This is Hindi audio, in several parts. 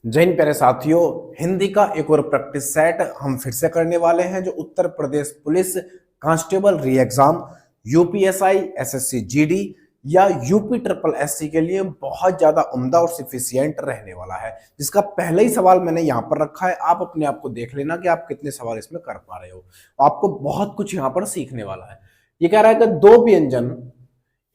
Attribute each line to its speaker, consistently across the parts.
Speaker 1: जय हिंद प्यारे साथियों। हिंदी का एक और प्रैक्टिस सेट हम फिर से करने वाले हैं जो Uttar Pradesh police constable re exam, UPSI, SSC GD या यूपी ट्रिपल एससी के लिए बहुत ज्यादा उम्दा और सफिशियंट रहने वाला है, जिसका पहला ही सवाल मैंने यहाँ पर रखा है। आप अपने आप को देख लेना कि आप कितने सवाल इसमें कर पा रहे हो। आपको बहुत कुछ यहाँ पर सीखने वाला है। ये कह रहा है कि दो व्यंजन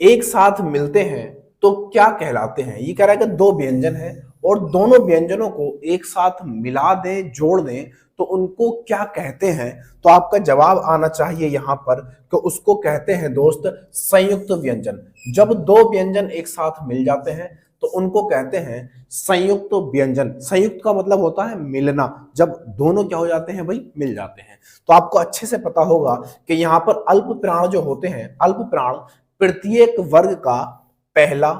Speaker 1: एक साथ मिलते हैं तो क्या कहलाते हैं। ये कह रहा है कि दो व्यंजन है और दोनों व्यंजनों को एक साथ मिला दें, जोड़ दें तो उनको क्या कहते हैं। तो आपका जवाब आना चाहिए यहां पर कि उसको कहते हैं दोस्त संयुक्त व्यंजन। जब दो व्यंजन एक साथ मिल जाते हैं तो उनको कहते हैं संयुक्त व्यंजन। संयुक्त का मतलब होता है मिलना, जब दोनों क्या हो जाते हैं भाई, मिल जाते हैं। तो आपको अच्छे से पता होगा कि यहाँ पर अल्प प्राण जो होते हैं, अल्प प्राण प्रत्येक वर्ग का पहला,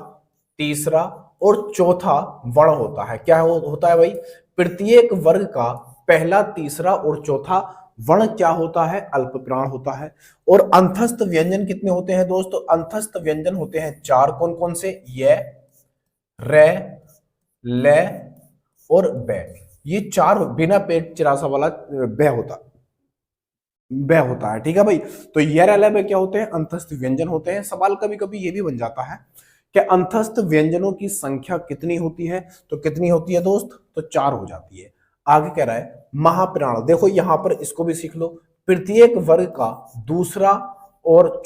Speaker 1: तीसरा और चौथा वर्ण होता है। क्या होता है भाई? प्रत्येक वर्ग का पहला, तीसरा और चौथा वर्ण क्या होता है? अल्प प्राण होता है। और अंतस्थ व्यंजन कितने होते हैं दोस्तों? अंतस्थ व्यंजन होते हैं चार। कौन कौन से? य, रे, ले और बे। ये चार बिना पेट चिरासा वाला बे होता है। ठीक है भाई। तो ये रे, ले, बे क्या होते हैं? अंतस्थ व्यंजन होते हैं। सवाल कभी कभी ये भी बन जाता है कि अंतस्थ व्यंजनों की संख्या कितनी होती है? तो कितनी होती है दोस्त? तो चार हो जाती है। आगे कह रहा है महाप्राण। देखो यहां पर इसको भी सीख लो। प्रत्येक वर्ग का दूसरा और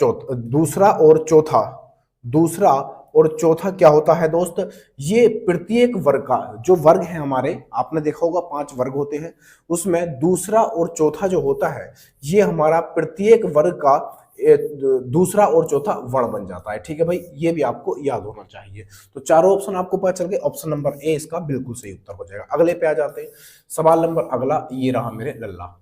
Speaker 1: चौथा क्या होता है दोस्त? ये प्रत्येक वर्ग का, जो वर्ग है हमारे, आपने देखा होगा 5 वर्ग होते हैं, उसमें दूसरा और चौथा जो होता है ये हमारा प्रत्येक वर्ग का दूसरा और चौथा वर्ण बन जाता है। ठीक है भाई, ये भी आपको याद होना चाहिए। तो चारों ऑप्शन आपको पता चल गए। ऑप्शन नंबर ए इसका बिल्कुल सही उत्तर हो जाएगा। अगले पे आ जाते हैं। सवाल नंबर अगला ये रहा मेरे लल्ला।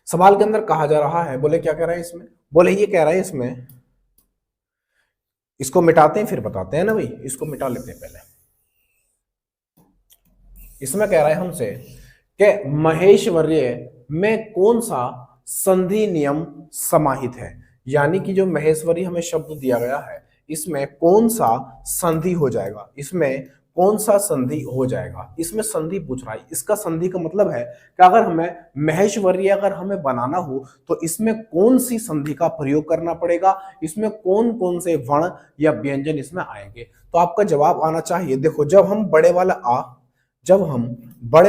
Speaker 1: सवाल के अंदर कहा जा रहा है, बोले क्या कह रहा है इसमें? बोले ये कह रहा है इसमें, इसको मिटाते हैं फिर बताते हैं ना भाई, इसको मिटा लेते हैं पहले। इसमें कह रहा है हमसे कि महेश्वरीय में कौन सा संधि नियम समाहित है। यानी कि जो महेश्वरी हमें शब्द दिया गया है, इसमें कौन सा संधि हो जाएगा? इसमें कौन सा संधि हो जाएगा? इसमें संधि पूछ रहा है। इसका संधि का मतलब है कि अगर हमें महेश्वरी अगर हमें बनाना हो तो इसमें कौन सी संधि का प्रयोग करना पड़ेगा, इसमें कौन कौन से वर्ण या व्यंजन इसमें आएंगे। तो आपका जवाब आना चाहिए, देखो जब हम बड़े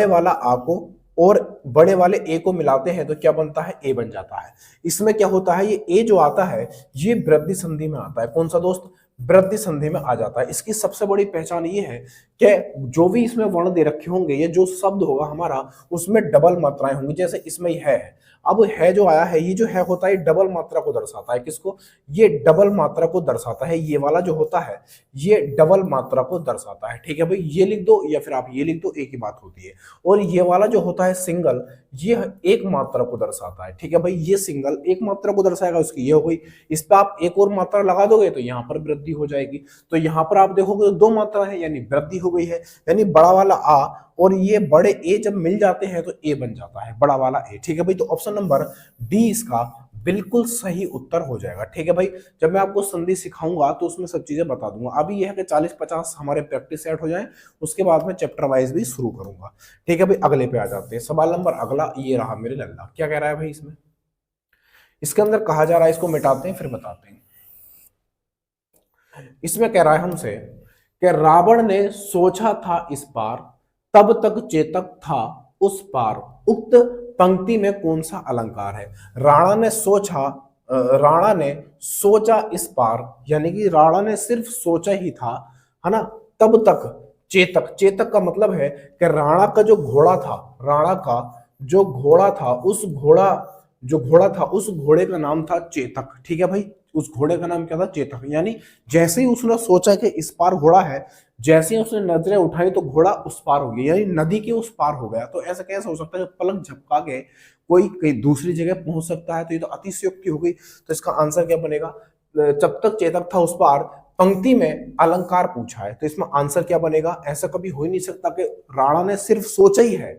Speaker 1: वाला आ को और बड़े वाले ए को मिलाते हैं तो क्या बनता है? ए बन जाता है। इसमें क्या होता है? ये ए जो आता है ये वृद्धि संधि में आता है। कौन सा दोस्त? वृद्धि संधि में आ जाता है। इसकी सबसे बड़ी पहचान ये है कि जो भी इसमें वर्ण दे रखे होंगे, ये जो शब्द होगा हमारा, उसमें डबल मात्राएं होंगी। जैसे इसमें है, अब है जो आया है, ये जो है होता है डबल मात्रा को दर्शाता है। किसको? ये डबल मात्रा को दर्शाता है। ये वाला जो होता है ये डबल मात्रा को दर्शाता है। ठीक है भाई, ये लिख दो या फिर आप ये लिख दो, एक ही बात होती है। और ये वाला जो होता है सिंगल, ये एक मात्रा को दर्शाता है। ठीक है भाई, ये सिंगल एक मात्रा को दर्शाएगा, उसकी ये हो गई। इस पर आप एक और मात्रा लगा दोगे तो यहाँ पर वृद्धि हो जाएगी। तो यहाँ पर आप देखोगे तो 2 मात्रा है यानी वृद्धि हो गई है। यानी बड़ा वाला आ और ये बड़े ए जब मिल जाते हैं तो ए बन जाता है, बड़ा वाला ए। ठीक है भाई, तो ऑप्शन नंबर डी इसका बिल्कुल सही उत्तर हो जाएगा। ठीक है भाई, जब मैं आपको संधि सिखाऊंगा तो उसमें सब चीजें बता दूंगा। अभी यह है कि 40-50 हमारे प्रैक्टिस सेट हो जाए, उसके बाद में चैप्टर वाइज भी शुरू करूंगा। ठीक है भाई, अगले पे आ जाते हैं। सवाल नंबर अगला ये रहा मेरे लल्ला। क्या कह रहा है भाई इसमें? इसके अंदर कहा जा रहा है, इसको मिटाते हैं फिर बताते हैं। इसमें कह रहा है हमसे कि रावण ने सोचा था इस पार, तब तक चेतक था उस पार। उक्त पंक्ति में कौन सा अलंकार है? राणा ने सोचा इस पार, यानी कि राणा ने सिर्फ सोचा ही था, है ना। तब तक चेतक, चेतक का मतलब है कि राणा का जो घोड़ा था, राणा का जो घोड़ा था, उस घोड़े का नाम था चेतक। ठीक है भाई, उस घोड़े का नाम क्या था? चेतक। यानी जैसे ही उसने सोचा कि इस पार घोड़ा है, जैसे ही उसने नजरें उठाई तो घोड़ा उस पार हो गया, यानी नदी के उस पार हो गया। तो ऐसा कैसे हो सकता है? पलक झपका के कोई कहीं दूसरी जगह पहुंच सकता है? तो ये तो अतिशयोक्ति हो गई। तो इसका आंसर क्या बनेगा? जब तक चेतक था उस पार, पंक्ति में अलंकार पूछा है तो इसमें आंसर क्या बनेगा? ऐसा कभी हो ही नहीं सकता कि राणा ने सिर्फ सोचा ही है,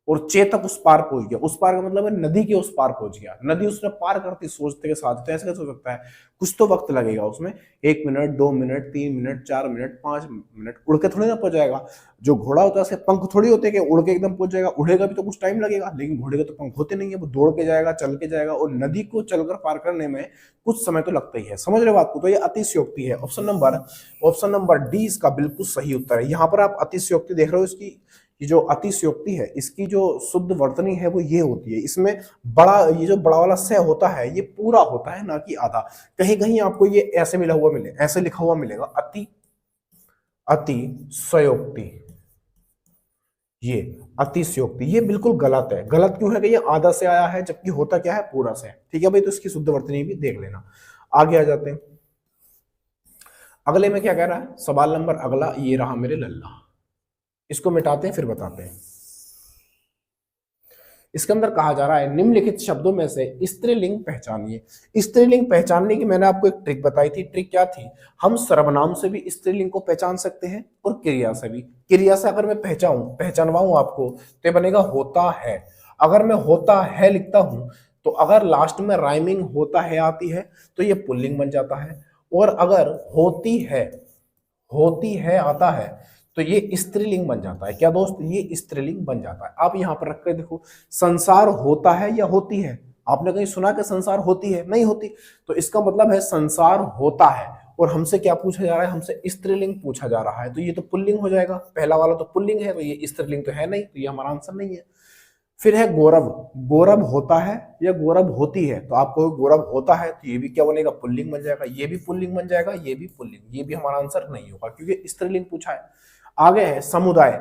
Speaker 1: और चेतक उस पार पहुंच गया। उस पार का मतलब है नदी के उस पार पहुंच गया, नदी उसने पार करती सोचते के साथ। तो ऐसे कैसे हो सकता है, कुछ तो वक्त लगेगा उसमें, 1 minute 2 minute 3 minute 4 minute 5 minute, उड़ के थोड़ी ना पहुंच जाएगा। जो घोड़ा होता है उसके पंख थोड़ी होते कि उड़ के एकदम पहुंच जाएगा, उड़ेगा भी तो कुछ टाइम लगेगा, लेकिन घोड़े के तो पंख होते नहीं है, वो दौड़ के जाएगा, चल के जाएगा, और नदी को चलकर पार करने में कुछ समय तो लगता ही है। समझ रहे हो बात को? तो ये अतिशयोक्ति है। ऑप्शन नंबर डी इसका बिल्कुल सही उत्तर है। यहाँ पर आप अतिशयोक्ति देख रहे हो, इसकी ये जो अतिशयोक्ति है, इसकी जो शुद्ध वर्तनी है वो ये होती है, इसमें बड़ा, ये जो बड़ा वाला स होता है ये पूरा होता है, ना कि आधा। कहीं कहीं आपको ये ऐसे मिला हुआ मिले, ऐसे लिखा हुआ मिलेगा, अतिशयोक्ति, ये अतिशयोक्ति, ये बिल्कुल गलत है। गलत क्यों है कि ये आधा से आया है, जबकि होता क्या है, पूरा से। ठीक है भाई, तो इसकी शुद्ध वर्तनी भी देख लेना। आगे आ जाते हैं, अगले में क्या कह रहा है सवाल नंबर अगला, ये रहा मेरे लल्ला। इसको मिटाते हैं फिर बताते हैं। इसके अंदर कहा जा रहा है निम्नलिखित शब्दों में से स्त्रीलिंग पहचानिए। स्त्रीलिंग पहचानने की मैंने आपको एक ट्रिक बताई थी। ट्रिक क्या थी, हम सर्वनाम से भी स्त्रीलिंग को पहचान सकते हैं और क्रिया से भी। क्रिया से अगर मैं पहचानवाऊं आपको तो बनेगा होता है। अगर मैं होता है लिखता हूं तो अगर लास्ट में राइमिंग होता है आती है तो ये पुल्लिंग बन जाता है, और अगर होती है आता है तो ये स्त्रीलिंग बन जाता है। क्या दोस्त, ये स्त्रीलिंग बन जाता है। आप यहां पर रख कर देखो, संसार होता है या होती है? आपने कहीं सुना कि संसार होती है? नहीं होती। तो इसका मतलब है संसार होता है, और हमसे क्या पूछा जा रहा है, हमसे स्त्रीलिंग पूछा जा रहा है, तो ये तो पुल्लिंग हो जाएगा। पहला वाला तो पुल्लिंग है, तो ये स्त्रीलिंग तो है नहीं, तो ये हमारा आंसर नहीं है। फिर है गौरव। गौरव होता है या गौरव होती है? तो आपको गौरव होता है तो ये भी क्या बनेगा, पुल्लिंग बन जाएगा, ये भी पुल्लिंग बन जाएगा, ये भी पुल्लिंग, ये भी हमारा आंसर नहीं होगा क्योंकि स्त्रीलिंग पूछा है। आगे है समुदाय।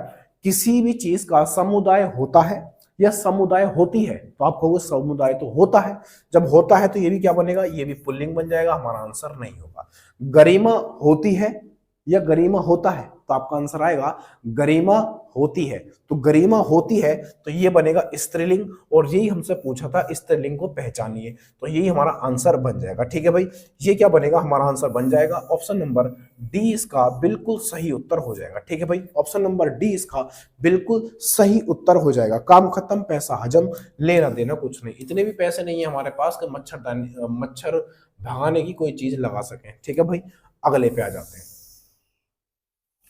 Speaker 1: किसी भी चीज का समुदाय होता है या समुदाय होती है, तो आप कहोगे समुदाय तो होता है। जब होता है तो ये भी क्या बनेगा, ये भी पुल्लिंग बन जाएगा, हमारा आंसर नहीं होगा। गरिमा होती है या गरिमा होता है, तो आपका आंसर आएगा गरिमा होती है। तो गरिमा होती है तो ये बनेगा स्त्रीलिंग, और यही हमसे पूछा था स्त्रीलिंग को पहचानिए, तो यही हमारा आंसर बन जाएगा। ठीक है भाई, ये क्या बनेगा, हमारा आंसर बन जाएगा ऑप्शन नंबर डी इसका बिल्कुल सही उत्तर हो जाएगा। ठीक है भाई, ऑप्शन नंबर डी इसका बिल्कुल सही उत्तर हो जाएगा। काम खत्म, पैसा हजम, लेना देना कुछ नहीं। इतने भी पैसे नहीं है हमारे पास कि मच्छर भगाने की कोई चीज लगा सके। ठीक है भाई, अगले पे आ जाते हैं,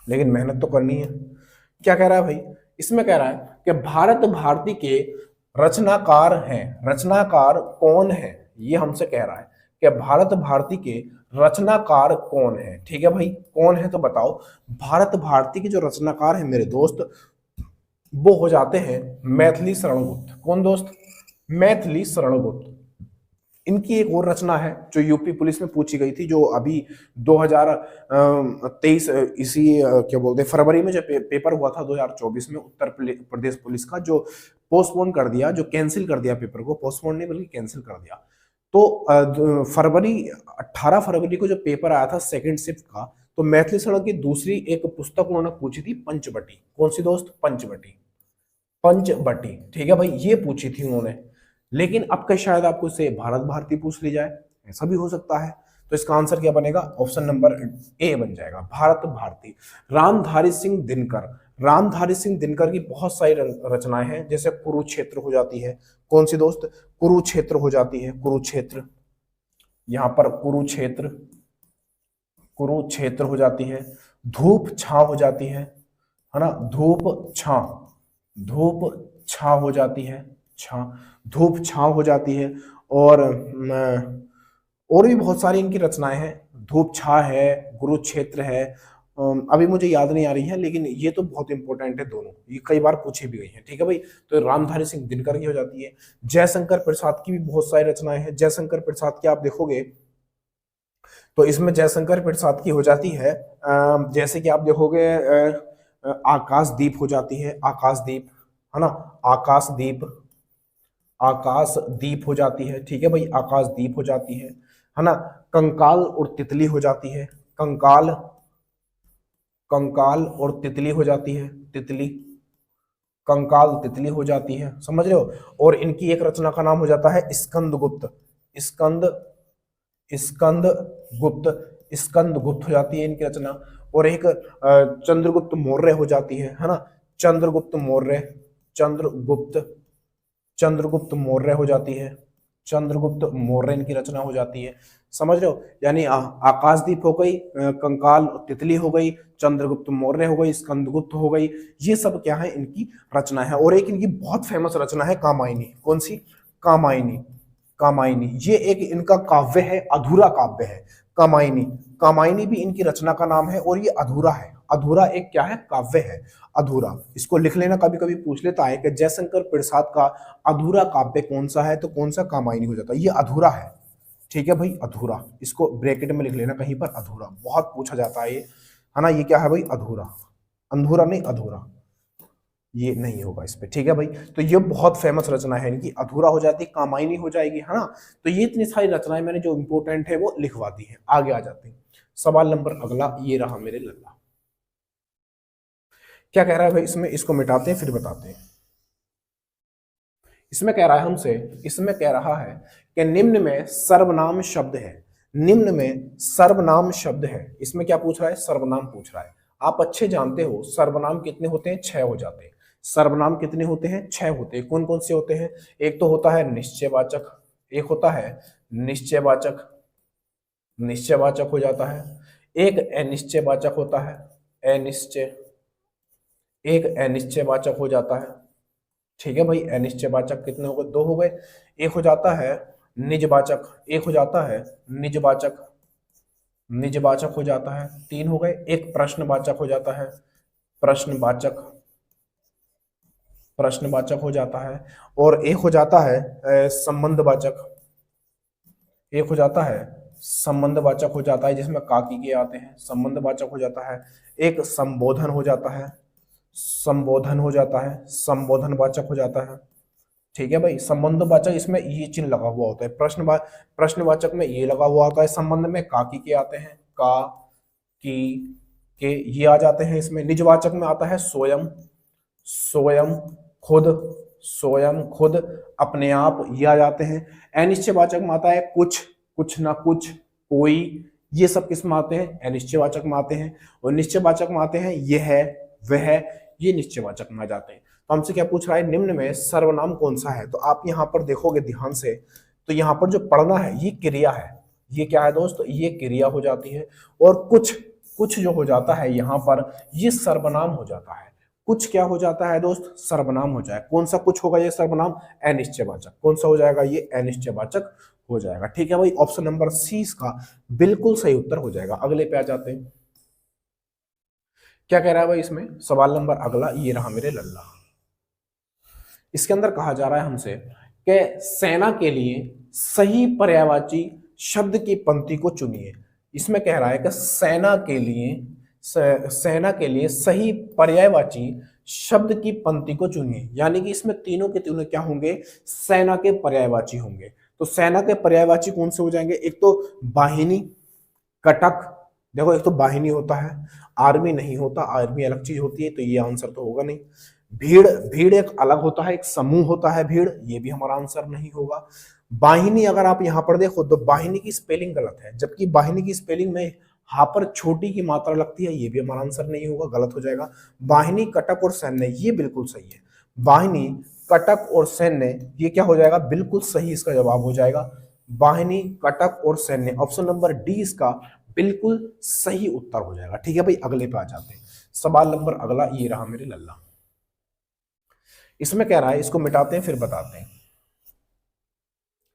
Speaker 1: लेकिन मेहनत तो करनी है। क्या कह रहा है भाई, इसमें कह रहा है कि भारत भारती के रचनाकार हैं। रचनाकार कौन है, ये हमसे कह रहा है कि भारत भारती के रचनाकार कौन है। ठीक है भाई, कौन है तो बताओ। भारत भारती के जो रचनाकार हैं मेरे दोस्त, वो हो जाते हैं मैथिली शरण गुप्त। कौन दोस्त, मैथिली शरण गुप्त। इनकी एक और रचना है जो यूपी पुलिस में पूछी गई थी, जो अभी 2023 इसी क्या बोलते हैं फरवरी में जो पेपर हुआ था 2024 में उत्तर प्रदेश पुलिस का, जो पोस्टपोन कर दिया, जो कैंसिल कर दिया पेपर को, पोस्टपोन नहीं बल्कि कैंसिल कर दिया। तो फरवरी 18 फरवरी को जो पेपर आया था सेकंड शिफ्ट का, तो मैथिली शरण की दूसरी एक पुस्तक उन्होंने पूछी थी, पंचवटी। कौन सी दोस्त, पंचवटी। पंचवटी, ठीक है भाई, ये पूछी थी उन्होंने। लेकिन अब का शायद आपको इसे भारत भारती पूछ ली जाए, ऐसा भी हो सकता है। तो इसका आंसर क्या बनेगा, ऑप्शन नंबर ए बन जाएगा, भारत भारती। रामधारी सिंह दिनकर। रामधारी सिंह दिनकर की बहुत सारी रचनाएं हैं, जैसे कुरुक्षेत्र हो जाती है। कौन सी दोस्त, कुरुक्षेत्र हो जाती है, कुरुक्षेत्र। यहां पर कुरुक्षेत्र, कुरुक्षेत्र हो जाती है। धूप छांव हो जाती है ना, धूप छांव, धूप छांव हो जाती है, छांव, धूप छांव हो जाती है। और भी बहुत सारी इनकी रचनाएं हैं, धूप छांव है, कुरुक्षेत्र है, अभी मुझे याद नहीं आ रही है, लेकिन ये तो बहुत इंपॉर्टेंट है दोनों, ये कई बार पूछी भी गई है। ठीक है भाई, तो रामधारी सिंह दिनकर की हो जाती है। जयशंकर प्रसाद की भी बहुत सारी रचनाएं हैं। जयशंकर प्रसाद की आप देखोगे तो इसमें जयशंकर प्रसाद की हो जाती है, जैसे कि आप देखोगे आकाशदीप हो जाती है, आकाशदीप, है ना, आकाशदीप, आकाशदीप हो जाती है। ठीक है भाई, आकाशदीप हो जाती है ना। कंकाल और तितली हो जाती है, कंकाल, कंकाल और तितली हो जाती है, तितली, कंकाल तितली हो जाती है, समझ रहे हो। और इनकी एक रचना का नाम हो जाता है स्कंदगुप्त, स्कंद, स्कंदगुप्त, स्कंदगुप्त हो जाती है इनकी रचना। और एक चंद्रगुप्त मौर्य हो जाती है ना, चंद्रगुप्त मौर्य, चंद्रगुप्त, चंद्रगुप्त मौर्य हो जाती है, चंद्रगुप्त मौर्य इनकी रचना हो जाती है। समझ रहे हो, यानी आकाशदीप हो गई, कंकाल तितली हो गई, चंद्रगुप्त मौर्य हो गई, स्कंदगुप्त हो गई, ये सब क्या है इनकी रचना है। और एक इनकी बहुत फेमस रचना है कामायनी। कौन सी? कामायनी। कामायनी ये एक इनका काव्य है, अधूरा काव्य है कामायनी। कामायनी भी इनकी रचना का नाम है और ये अधूरा है। अधूरा एक क्या है? काव्य है अधूरा। इसको लिख लेना, कभी कभी पूछ लेता है कि जयशंकर प्रसाद का अधूरा काव्य कौन सा है, तो कौन सा? कामायनी हो जाता है। ये अधूरा है, ठीक है भाई, अधूरा। इसको ब्रैकेट में लिख लेना कहीं पर, अधूरा। बहुत पूछा जाता है ये, है ना। ये क्या है भाई? अधूरा। अंधूरा नहीं, अधूरा। ये नहीं होगा इस पे, ठीक है भाई। तो ये बहुत फेमस रचना है इनकी, अधूरा हो जाती, कामायनी हो जाएगी, है ना। तो ये इतनी सारी रचनाएं मैंने जो इंपोर्टेंट है वो लिखवा दी है। आगे आ जाते हैं, सवाल नंबर अगला ये रहा मेरे लल्ला। क्या कह रहा है भाई इसमें? इसको मिटाते हैं फिर बताते हैं। इसमें कह रहा है हमसे, इसमें कह रहा है कि निम्न में सर्वनाम शब्द है, निम्न में सर्वनाम शब्द है। इसमें क्या पूछ रहा है? सर्वनाम पूछ रहा है। आप अच्छे जानते हो सर्वनाम कितने होते हैं? 6 हो जाते हैं। सर्वनाम कितने होते हैं? 6 होते हैं। कौन कौन से होते हैं? एक तो होता है निश्चयवाचक, एक होता है निश्चयवाचक, निश्चयवाचक हो जाता है। एक अनिश्चयवाचक होता है, अनिश्चय, एक अनिश्चयवाचक हो जाता है, ठीक है भाई। अनिश्चयवाचक कितने हो गए? 2 हो गए। एक हो जाता है निजवाचक, एक हो जाता है निजवाचक, निजवाचक हो जाता है, 3 हो गए। एक प्रश्नवाचक हो जाता है, प्रश्नवाचक, प्रश्नवाचक हो जाता है। और एक हो जाता है संबंधवाचक, एक हो जाता है संबंधवाचक हो जाता है, जिसमें काकी के आते हैं, संबंधवाचक हो जाता है। एक संबोधन हो जाता है, संबोधन हो जाता है, संबोधनवाचक हो जाता है, ठीक है भाई। संबंधवाचक इसमें ये चिन्ह लगा हुआ होता है। प्रश्नवाचक में ये लगा हुआ होता है। संबंध में काकी के आते हैं, का, की, के, ये आ जाते हैं इसमें। निजवाचक में आता है स्वयं, स्वयं, खुद, स्वयं, खुद, अपने आप, ये आ जाते हैं। अनिश्चयवाचक में आता है कुछ, कुछ ना कुछ, कोई, ये सब किस में आते हैं? अनिश्चयवाचक में आते हैं। और निश्चयवाचक में आते हैं यह, वह, ये निश्चयवाचक में आ जाते हैं। तो हमसे क्या पूछ रहा है? निम्न में सर्वनाम कौन सा है? तो आप यहां पर देखोगे ध्यान से, तो यहां पर जो पढ़ना है ये क्रिया है। ये क्या है दोस्त? ये क्रिया हो जाती है। और कुछ, कुछ जो हो जाता है यहां पर, ये सर्वनाम हो जाता है। कुछ क्या हो जाता है दोस्त? सर्वनाम हो जाए। कौन सा कुछ होगा ये सर्वनाम? अनिश्चयवाचक। कौन सा हो जाएगा? ये अनिश्चयवाचक हो जाएगा, ठीक है भाई। ऑप्शन नंबर सी इसका बिल्कुल सही उत्तर हो जाएगा। अगले पे आ जाते हैं। क्या कह रहा है भाई इसमें? सवाल नंबर अगला ये रहा मेरे लल्ला। इसके अंदर कहा जा रहा है हमसे कि सेना के लिए सही पर्यायवाची शब्द की पंक्ति को चुनिए। इसमें कह रहा है कि सेना के लिए, सेना के लिए सही पर्यायवाची शब्द की पंक्ति को चुनिए। यानी कि इसमें तीनों के तीनों क्या होंगे? सेना के पर्यायवाची होंगे। तो सेना के पर्यायवाची कौन से हो जाएंगे? एक तो वाहिनी, कटक, देखो एक तो वाहिनी होता है, आर्मी नहीं होता, आर्मी अलग चीज होती है, तो ये आंसर तो होगा नहीं। भीड़, भीड़ एक अलग होता है, एक समूह होता है भीड़, ये भी हमारा आंसर नहीं होगा। वाहिनी अगर आप यहां पर देखो तो वाहिनी की स्पेलिंग गलत है, जबकि वाहिनी की स्पेलिंग में यहाँ पर छोटी की मात्रा लगती है, ये भी हमारा आंसर नहीं होगा, गलत हो जाएगा। वाहिनी, कटक और सैन्य, ये बिल्कुल सही है। वाहिनी, कटक और सैन्य, ये क्या हो जाएगा? बिल्कुल सही इसका जवाब हो जाएगा। वाहिनी, कटक और सैन्य, ऑप्शन नंबर डी इसका बिल्कुल सही उत्तर हो जाएगा, ठीक है भाई। अगले पे आ जाते हैं। सवाल नंबर अगला ये रहा मेरे लल्ला। इसमें कह रहा है, इसको मिटाते हैं फिर बताते हैं।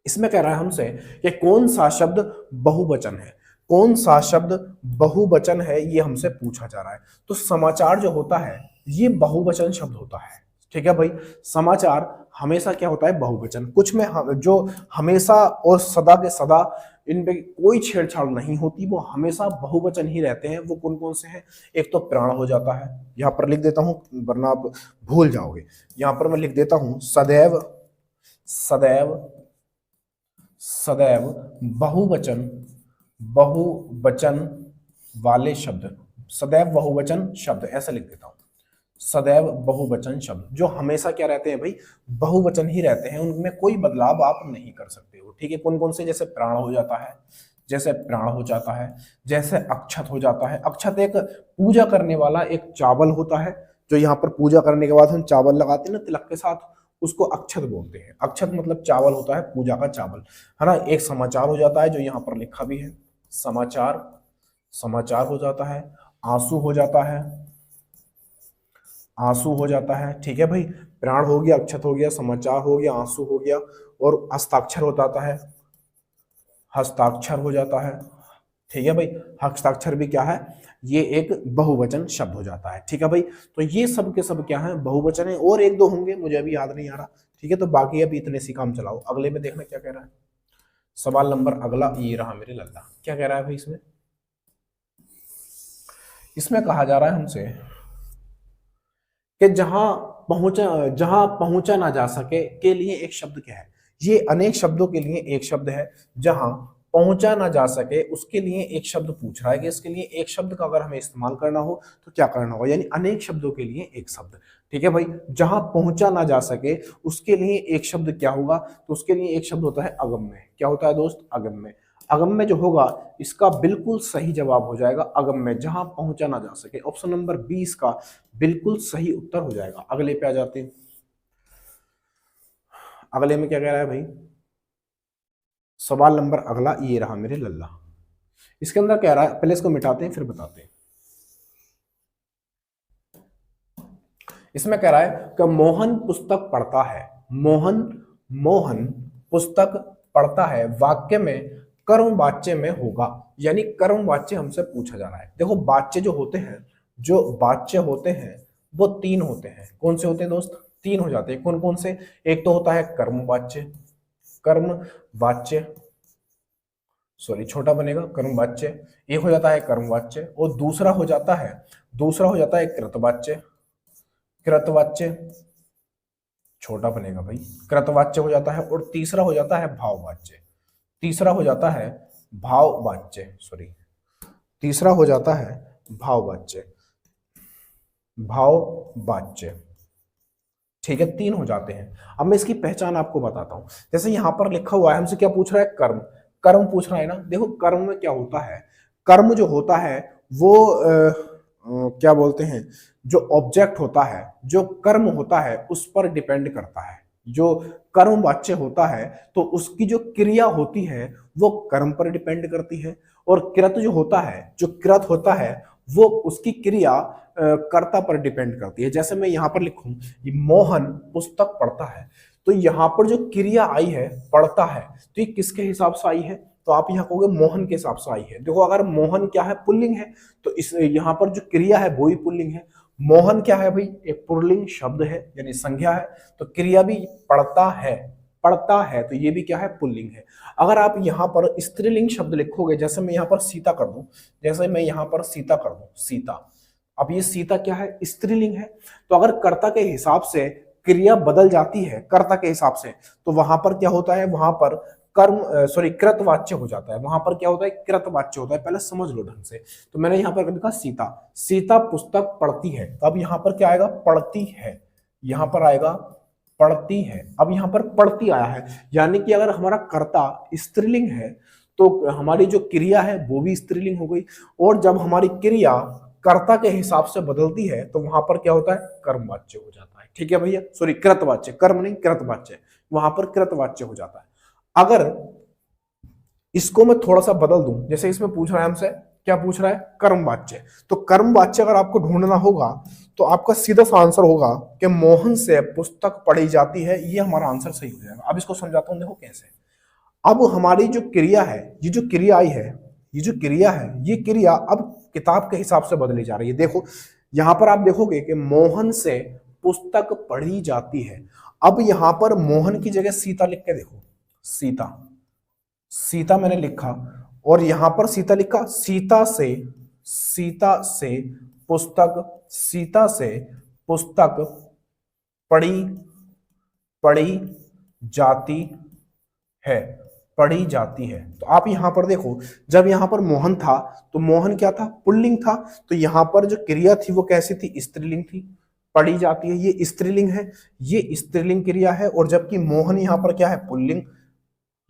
Speaker 1: इसमें कह रहा है हमसे कि कौन सा शब्द बहुवचन है, कौन सा शब्द बहुवचन है, ये हमसे पूछा जा रहा है। तो समाचार जो होता है ये बहुवचन शब्द होता है, ठीक है भाई। समाचार हमेशा क्या होता है? बहुवचन। कुछ में जो हमेशा और सदा के सदा इनपे कोई छेड़छाड़ नहीं होती, वो हमेशा बहुवचन ही रहते हैं। वो कौन कौन से हैं? एक तो प्राण हो जाता है, यहां पर लिख देता हूं वरना आप भूल जाओगे। यहां पर मैं लिख देता हूं सदैव, सदैव, सदैव, बहुवचन, बहुवचन वाले शब्द, सदैव बहुवचन शब्द, ऐसा लिख देता हूं। सदैव बहुवचन शब्द जो हमेशा क्या रहते हैं भाई? बहुवचन ही रहते हैं, उनमें कोई बदलाव आप नहीं कर सकते हो, ठीक है। कौन कौन से? जैसे प्राण हो जाता है, जैसे प्राण हो जाता है, जैसे अक्षत हो जाता है। अक्षत एक पूजा करने वाला एक चावल होता है, जो यहाँ पर पूजा करने के बाद हम चावल लगाते हैं ना तिलक के साथ, उसको अक्षत बोलते हैं। अक्षत मतलब चावल होता है, पूजा का चावल, है ना। एक समाचार हो जाता है जो यहाँ पर लिखा भी है, समाचार, समाचार हो जाता है। आंसू हो जाता है, आंसू हो जाता है, ठीक है भाई। प्राण हो गया, अक्षत हो गया, समाचार हो गया, आंसू हो गया, और हस्ताक्षर हो जाता है, हस्ताक्षर हो जाता है, ठीक है भाई। हस्ताक्षर भी क्या है, ये एक बहुवचन शब्द हो जाता है, ठीक है भाई। तो ये सब के सब क्या है, बहुवचन है। और एक दो होंगे, मुझे अभी याद नहीं आ रहा, ठीक है। तो बाकी अभी इतने सी काम चलाओ। अगले में देखना क्या कह रहा है। सवाल नंबर अगला ये रहा मेरे लल्ला, क्या कह रहा है भाई इसमें। इसमें कहा जा रहा है हमसे कि जहां पहुंचा ना जा सके के लिए एक शब्द क्या है। ये अनेक शब्दों के लिए एक शब्द है। जहां पहुंचा ना जा सके उसके लिए एक शब्द पूछ रहा है कि इसके लिए एक शब्द का अगर हमें इस्तेमाल करना हो तो क्या करना होगा, यानी अनेक शब्दों के लिए एक शब्द, ठीक है भाई। जहां पहुंचा ना जा सके उसके लिए एक शब्द क्या होगा, तो उसके लिए एक शब्द होता है अगम्य। क्या होता है दोस्त, अगम्य। अगम्य जो होगा इसका बिल्कुल सही जवाब हो जाएगा अगम्य, जहां पहुंचा ना जा सके। ऑप्शन नंबर 20 का बिल्कुल सही उत्तर हो जाएगा। अगले पे आ जाते हैं। अगले में क्या कह रहा है भाई, सवाल नंबर अगला ये रहा मेरे लल्ला। इसके अंदर कह रहा है, पहले इसको मिटाते हैं फिर बताते हैं। इसमें कह रहा है कि मोहन पुस्तक पढ़ता है। मोहन, मोहन पुस्तक पढ़ता है वाक्य में कर्म वाच्य में होगा, यानी कर्म वाच्य हमसे पूछा जा रहा है। देखो वाच्य जो होते हैं, जो वाच्य होते हैं वो तीन होते हैं। कौन से होते हैं दोस्त, तीन हो जाते हैं। कौन कौन से, एक तो होता है कर्म वाच्य, कर्म वाच्य, सॉरी छोटा बनेगा कर्म वाच्य, एक हो जाता है कर्म वाच्य, और दूसरा हो जाता है कृतवाच्य, कृतवाच्य छोटा बनेगा भाई, कृतवाच्य हो जाता है। और तीसरा हो जाता है भाववाच्य, तीसरा हो जाता है भाववाच्य, सॉरी तीसरा हो जाता है भाववाच्य, भाववाच्य, ठीक है। तीन हो जाते हैं। अब मैं इसकी पहचान आपको बताता हूं। जैसे यहां पर लिखा हुआ है, हमसे क्या पूछ रहा है, कर्म, कर्म पूछ रहा है ना। देखो कर्म में क्या होता है, कर्म जो होता है वो क्या बोलते हैं, जो ऑब्जेक्ट होता है, जो कर्म होता है उस पर डिपेंड करता है। जो कर्म वाच्य होता है तो उसकी जो क्रिया होती है वो कर्म पर डिपेंड करती है, और कृत जो होता है, जो कृत होता है वो उसकी क्रिया कर्ता पर डिपेंड करती है। जैसे मैं यहाँ पर लिखूं, ये मोहन पुस्तक पढ़ता है, तो यहाँ पर जो क्रिया आई है पढ़ता है, तो ये किसके हिसाब से आई है, तो आप यहाँ कहोगे मोहन के हिसाब से आई है। देखो अगर मोहन क्या है, पुल्लिंग है, तो इस यहाँ पर जो क्रिया है वो ही पुल्लिंग है। मोहन क्या है भाई, एक पुल्लिंग शब्द है यानी संज्ञा है, तो क्रिया भी पढ़ता है, पढ़ता है, तो ये भी क्या है, पुल्लिंग है। अगर आप यहाँ पर स्त्रीलिंग शब्द लिखोगे, जैसे मैं यहाँ पर सीता कर दूं, जैसे मैं यहाँ पर सीता कर दूं, सीता, अब ये सीता क्या है, स्त्रीलिंग है। तो अगर कर्ता के हिसाब से क्रिया बदल जाती है कर्ता के हिसाब से, तो वहां पर क्या होता है, वहां पर कर्म सॉरी कृतवाच्य हो जाता है। वहां पर क्या होता है, कृतवाच्य होता है। पहले समझ लो ढंग से। तो मैंने यहाँ पर लिखा सीता, सीता पुस्तक पढ़ती है, तो अब यहाँ पर क्या आएगा, पढ़ती है, यहाँ पर आएगा पढ़ती है। अब यहाँ पर पढ़ती आया है, यानी कि अगर हमारा कर्ता स्त्रीलिंग है तो हमारी जो क्रिया है वो भी स्त्रीलिंग हो गई, और जब हमारी क्रिया कर्ता के हिसाब से बदलती है तो वहां पर क्या होता है, कर्मवाच्य हो जाता है, ठीक है भैया, सॉरी कृतवाच्य, कर्म नहीं कृतवाच्य, वहां पर कृतवाच्य हो जाता है। अगर इसको मैं थोड़ा सा बदल दूं, जैसे इसमें पूछ रहा है हमसे, क्या पूछ रहा है, कर्मवाच्य, तो कर्मवाच्य अगर आपको ढूंढना होगा तो आपका सीधा सा आंसर होगा कि मोहन से पुस्तक पढ़ी जाती है, ये हमारा आंसर सही हो जाएगा। अब इसको समझाता हूं, देखो कैसे। अब हमारी जो क्रिया है, ये जो क्रिया आई है, ये जो क्रिया है, ये क्रिया अब किताब के हिसाब से बदली जा रही है। देखो यहां पर आप देखोगे कि मोहन से पुस्तक पढ़ी जाती है। अब यहां पर मोहन की जगह सीता लिख के देखो, सीता, सीता मैंने लिखा, और यहां पर सीता लिखा, सीता से, सीता से पुस्तक, सीता से पुस्तक पढ़ी, पढ़ी जाती है, पढ़ी जाती है। तो आप यहां पर देखो, जब यहां पर मोहन था तो मोहन क्या था, पुल्लिंग था, तो यहां पर जो क्रिया थी वो कैसी थी, स्त्रीलिंग थी, पढ़ी जाती है, ये स्त्रीलिंग है, ये स्त्रीलिंग क्रिया है। और जबकि मोहन यहां पर क्या है, पुल्लिंग,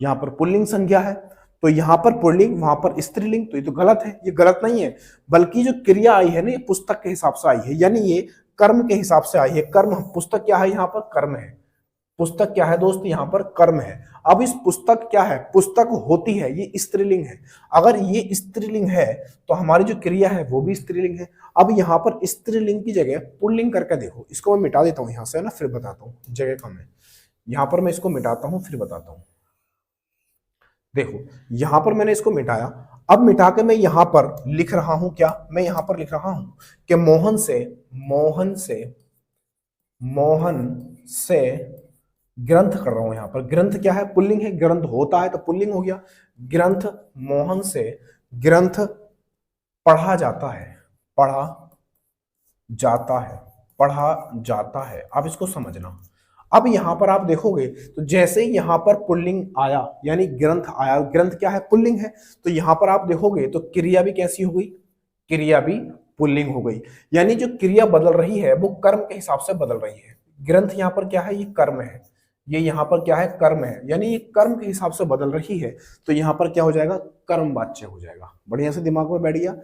Speaker 1: यहां पर पुल्लिंग संज्ञा है, तो यहां पर पुल्लिंग वहां पर स्त्रीलिंग, तो ये तो गलत है, ये गलत नहीं है, बल्कि जो क्रिया आई है ना ये पुस्तक के हिसाब से आई है, यानी ये कर्म के हिसाब से आई है। कर्म, पुस्तक क्या है यहाँ पर? कर्म है। पुस्तक क्या है दोस्त? यहाँ पर कर्म है। अब इस पुस्तक क्या है? पुस्तक होती है, ये स्त्रीलिंग है। अगर ये स्त्रीलिंग है तो हमारी जो क्रिया है वो भी स्त्रीलिंग है। अब यहाँ पर स्त्रीलिंग की जगह पुल्लिंग करके देखो, इसको मैं मिटा देता हूँ यहाँ से, है ना, फिर बताता हूँ, जगह कम है। यहाँ पर मैं इसको मिटाता हूँ फिर बताता हूँ। देखो यहाँ पर मैंने इसको मिटाया, अब मिटा के मैं यहाँ पर लिख रहा हूं क्या? मैं यहाँ पर लिख रहा हूं कि मोहन से ग्रंथ कर रहा हूं। यहाँ पर ग्रंथ क्या है? पुल्लिंग है। ग्रंथ होता है तो पुल्लिंग हो गया। ग्रंथ, मोहन से ग्रंथ पढ़ा जाता है, पढ़ा जाता है, पढ़ा जाता है। अब इसको समझना। अब यहां पर आप देखोगे तो जैसे ही यहां पर पुल्लिंग आया, यानी ग्रंथ आया, ग्रंथ क्या है? पुल्लिंग है, तो यहां पर आप देखोगे तो क्रिया भी कैसी हो गई? क्रिया भी पुल्लिंग हो गई। यानी जो क्रिया बदल रही है वो कर्म के हिसाब से बदल रही है। ग्रंथ यहां पर क्या है? ये कर्म है। ये यहां पर क्या है? कर्म है। यानी ये कर्म के हिसाब से बदल रही है, तो यहां पर क्या हो जाएगा? कर्मवाच्य हो जाएगा। बढ़िया से दिमाग में बैठ गया।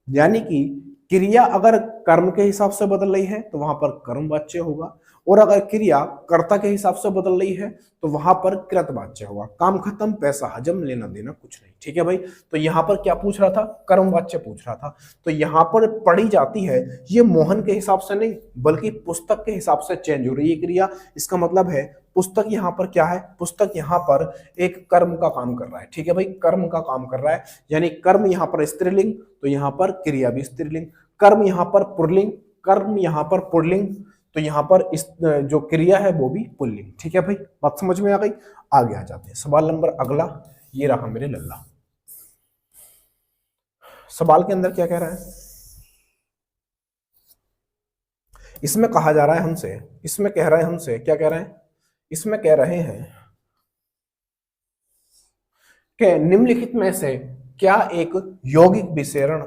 Speaker 1: यानी कि क्रिया अगर कर्म के हिसाब से बदल रही है तो वहां पर कर्मवाच्य होगा, और अगर क्रिया कर्ता के हिसाब से बदल रही है तो वहां पर कृतवाच्य होगा। काम खत्म, पैसा हजम, लेना देना कुछ नहीं। ठीक है भाई, तो यहां पर क्या पूछ रहा था? कर्मवाच्य पूछ रहा था। तो यहां पर पढ़ी जाती है, ये मोहन के हिसाब से नहीं बल्कि पुस्तक के हिसाब से चेंज हो रही है क्रिया। इसका मतलब है पुस्तक यहाँ पर क्या है? पुस्तक यहाँ पर एक कर्म का काम कर रहा है। ठीक है भाई, कर्म का काम कर रहा है, यानी कर्म यहाँ पर स्त्रीलिंग तो यहाँ पर क्रिया भी स्त्रीलिंग। कर्म यहाँ पर पुल्लिंग, कर्म यहाँ पर पुल्लिंग, तो यहाँ पर इस जो क्रिया है वो भी पुल्लिंग। ठीक है भाई, बात समझ में आ गई? आगे आ जाते हैं। सवाल नंबर अगला, ये रहा मेरे लल्ला। सवाल के अंदर क्या कह रहा है? इसमें कहा जा रहा है हमसे, इसमें कह रहे हैं हमसे, क्या कह रहे हैं? इसमें कह रहे हैं कि निम्नलिखित में से क्या एक यौगिक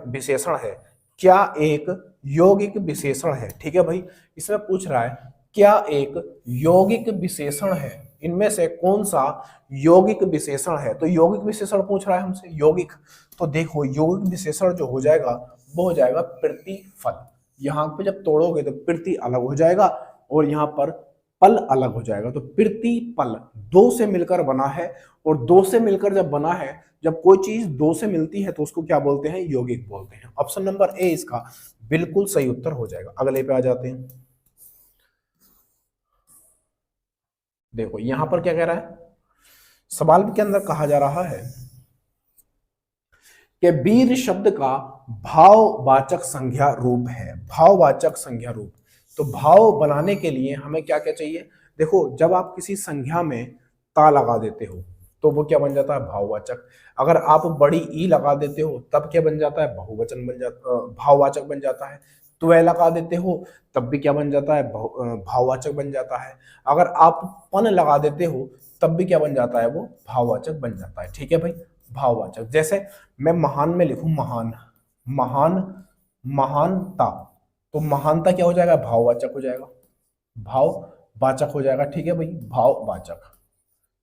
Speaker 1: विशेषण है? क्या एक यौगिक विशेषण है? ठीक है भाई, इसमें पूछ रहा है क्या एक यौगिक विशेषण है, इनमें से कौन सा यौगिक विशेषण है? तो यौगिक विशेषण पूछ रहा है हमसे, यौगिक। तो देखो यौगिक विशेषण जो हो जाएगा वो हो जाएगा प्रतिफल। यहाँ पे जब तोड़ोगे तो प्रति अलग हो जाएगा और यहाँ पर पल अलग हो जाएगा। तो प्रतिपल दो से मिलकर बना है, और दो से मिलकर जब बना है, जब कोई चीज दो से मिलती है तो उसको क्या बोलते हैं? यौगिक बोलते हैं। ऑप्शन नंबर ए इसका बिल्कुल सही उत्तर हो जाएगा। अगले पे आ जाते हैं। देखो यहां पर क्या कह रहा है? सवाल के अंदर कहा जा रहा है कि वीर शब्द का भाववाचक संज्ञा रूप है। भाववाचक संज्ञा रूप, तो भाव बनाने के लिए हमें क्या क्या चाहिए? देखो जब आप किसी संज्ञा में ता लगा देते हो तो वो क्या बन जाता है? भाववाचक। अगर आप बड़ी ई लगा देते हो तब क्या बन जाता है? बहुवचन बन जाता, भाववाचक बन जाता है। त्वय लगा देते हो तब भी क्या बन जाता है? भाववाचक बन जाता है। अगर आप पन लगा देते हो तब भी क्या बन जाता है? वो भाववाचक बन जाता है। ठीक है भाई, भाववाचक। जैसे मैं महान में लिखूं महान, महान, महानता, तो महानता क्या हो जाएगा? भाववाचक हो जाएगा, भाववाचक हो जाएगा। ठीक है भाई, भाववाचक,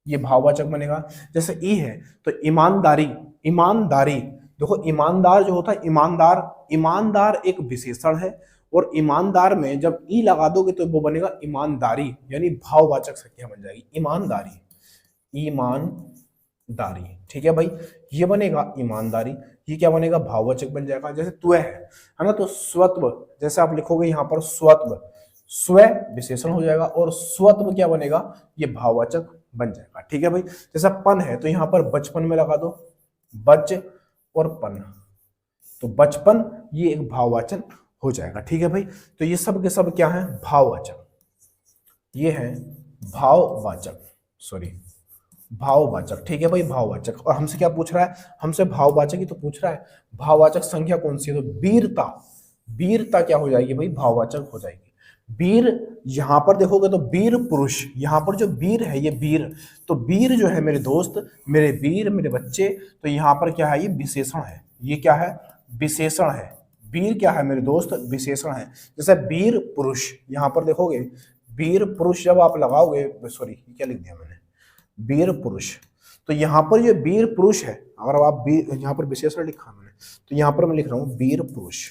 Speaker 1: ये भाववाचक बनेगा। जैसे ई है तो ईमानदारी, ईमानदारी, देखो ईमानदार जो होता है, ईमानदार, ईमानदार एक विशेषण है, और ईमानदार में जब ई लगा दोगे तो वो बनेगा ईमानदारी, यानी भाववाचक संज्ञा बन जाएगी ईमानदारी, ईमानदारी। ठीक है भाई, ये बनेगा ईमानदारी। ये क्या बनेगा? भाववाचक बन जाएगा। जैसे त्वय है ना, तो स्वत्व, जैसे आप लिखोगे यहाँ पर स्वत्व, स्व विशेषण हो जाएगा, और स्वत्व क्या बनेगा? ये भाववाचक बन जाएगा। ठीक है भाई, जैसा पन है तो यहाँ पर बचपन में लगा दो, बच और पन, तो बचपन ये एक भाववाचन हो जाएगा। ठीक है भाई, तो ये सब के सब क्या है? भाववाचक, ये है भाववाचक, सॉरी भाववाचक। ठीक है भाई, भाववाचक। और हमसे क्या पूछ रहा है? हमसे भाववाचक ही तो पूछ रहा है। भाववाचक संख्या कौन सी है? तो वीरता, वीरता क्या हो जाएगी भाई? भाववाचक हो जाएगी। वीर, यहां पर देखोगे तो वीर पुरुष, यहां पर जो वीर है ये वीर, तो वीर जो है मेरे दोस्त, मेरे वीर, मेरे बच्चे, तो यहां पर क्या है? ये विशेषण है। ये क्या है? विशेषण है। वीर क्या है मेरे दोस्त? विशेषण है। जैसे वीर पुरुष, यहां पर देखोगे वीर पुरुष जब आप लगाओगे, सॉरी क्या लिख दिया मैंने? वीर पुरुष, तो यहां पर ये वीर पुरुष है। अगर आप यहाँ पर विशेषण लिखा मैंने, तो यहां पर मैं लिख रहा हूं वीर पुरुष,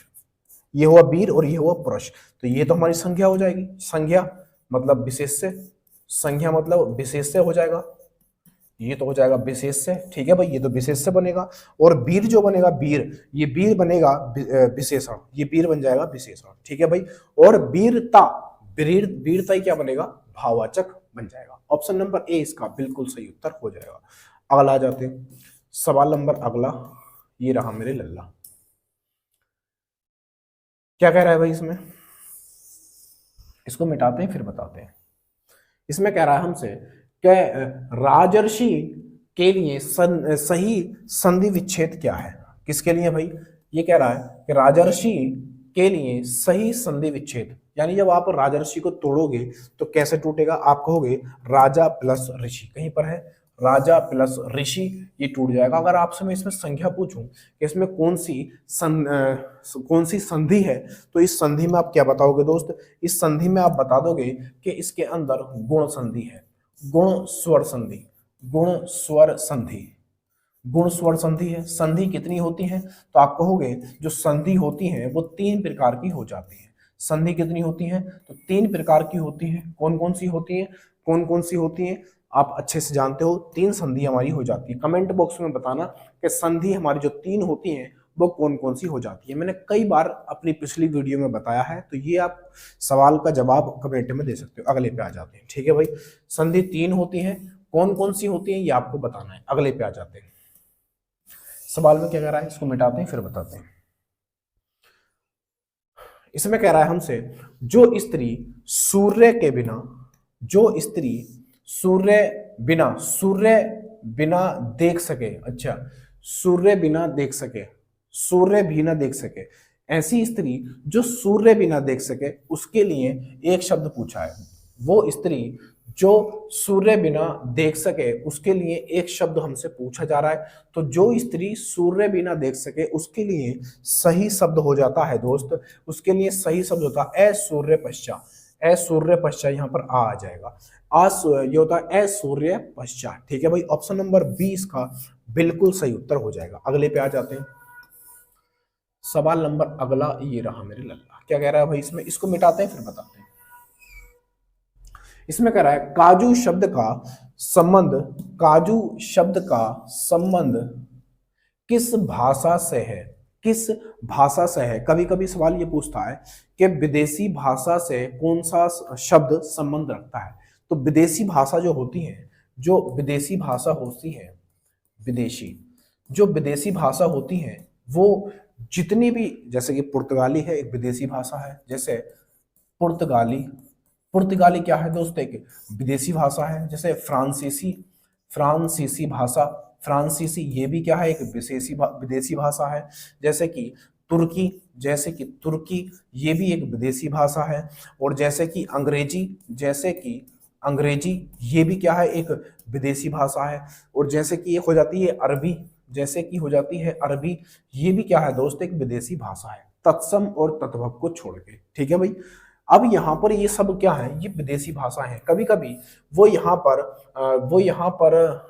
Speaker 1: ये हुआ वीर और ये हुआ पुरुष, तो ये तो हमारी संज्ञा हो जाएगी। संज्ञा मतलब विशेष्य, संज्ञा मतलब विशेष्य हो जाएगा, ये तो हो जाएगा विशेष्य। ठीक है भाई, ये तो विशेष्य बनेगा। और वीर जो बनेगा वीर, ये वीर बनेगा विशेषण, ये वीर बन जाएगा विशेषण। ठीक है भाई। और वीरता, वीरता ही क्या बनेगा, भाववाचक बन जाएगा। ऑप्शन नंबर ए इसका बिल्कुल सही उत्तर हो जाएगा। अगला आ जाते हैं, सवाल नंबर अगला, ये रहा मेरे लल्ला। क्या कह रहा है भाई इसमें, इसको मिटाते हैं फिर बताते हैं। इसमें कह रहा है हमसे कि राजर्षि के लिए सही संधि विच्छेद क्या है। किसके लिए भाई, ये कह रहा है कि राजर्षि के लिए सही संधि विच्छेद, यानी जब आप राजर्षि को तोड़ोगे तो कैसे टूटेगा, आप कहोगे राजा प्लस ऋषि, कहीं पर है राजा प्लस ऋषि, ये टूट जाएगा। अगर आपसे मैं इसमें संख्या पूछूं कि इसमें कौन सी संधि है, तो इस संधि में आप क्या बताओगे दोस्त, इस संधि में आप बता दोगे कि इसके अंदर गुण संधि है, गुण स्वर संधि, गुण स्वर संधि, गुण स्वर संधि है। संधि कितनी होती है, तो आप कहोगे जो संधि होती है वो 3 प्रकार की हो जाती है। संधि कितनी होती है, तो 3 प्रकार की होती है। कौन कौन सी होती है, कौन कौन सी होती है, आप अच्छे से जानते हो, 3 संधि हमारी हो जाती है। कमेंट बॉक्स में बताना कि संधि हमारी जो 3 होती हैं वो कौन कौन सी हो जाती है। मैंने कई बार अपनी पिछली वीडियो में बताया है, तो ये आप सवाल का जवाब कमेंट में दे सकते हो। अगले पे आ जाते हैं। ठीक है भाई, संधि 3 होती है, कौन कौन सी होती है ये आपको बताना है। अगले पे आ जाते हैं। सवाल में क्या कह रहा है, इसको मिटाते हैं फिर बताते हैं। इसमें कह रहा है हमसे जो स्त्री सूर्य के बिना, जो स्त्री सूर्य बिना देख सके, अच्छा सूर्य बिना देख सके, सूर्य भी ना देख सके, ऐसी स्त्री जो सूर्य बिना देख सके, उसके लिए एक शब्द पूछा है। वो स्त्री जो सूर्य बिना देख सके, उसके लिए एक शब्द हमसे पूछा जा रहा है। तो जो स्त्री सूर्य बिना देख सके, उसके लिए सही शब्द हो जाता है दोस्त, उसके लिए सही शब्द होता है असूर्य पश्चात। असूर्य पश्चात यहाँ पर आ जाएगा, ये होता है असूर्य पश्चात। ठीक है भाई, ऑप्शन नंबर 20 का बिल्कुल सही उत्तर हो जाएगा। अगले पे आ जाते हैं। सवाल नंबर अगला ये रहा मेरे लल्ला। क्या कह रहा है भाई इसमें, इसको मिटाते हैं फिर बताते हैं। इसमें कह रहा है काजू शब्द का संबंध, काजू शब्द का संबंध किस भाषा से है, किस भाषा से है। कभी कभी सवाल ये पूछता है कि विदेशी भाषा से कौन सा शब्द संबंध रखता है। तो विदेशी भाषा जो होती है, जो विदेशी भाषा होती है, विदेशी जो विदेशी भाषा होती है वो जितनी भी, जैसे कि पुर्तगाली है एक विदेशी भाषा है, जैसे पुर्तगाली, पुर्तगाली क्या है दोस्त, एक विदेशी भाषा है। जैसे फ्रांसीसी, फ्रांसीसी भाषा, फ्रांसीसी ये भी क्या है, एक विदेशी भाषा है। जैसे कि तुर्की, जैसे कि तुर्की ये भी एक विदेशी भाषा है। और जैसे कि अंग्रेजी, जैसे कि अंग्रेजी ये भी क्या है, एक विदेशी भाषा है। और जैसे कि ये हो जाती है अरबी, जैसे कि हो जाती है अरबी, ये भी क्या है दोस्त, एक विदेशी भाषा है, तत्सम और तद्भव को छोड़ के। ठीक है भाई, अब यहाँ पर ये सब क्या है, ये विदेशी भाषा है। कभी कभी वो यहाँ पर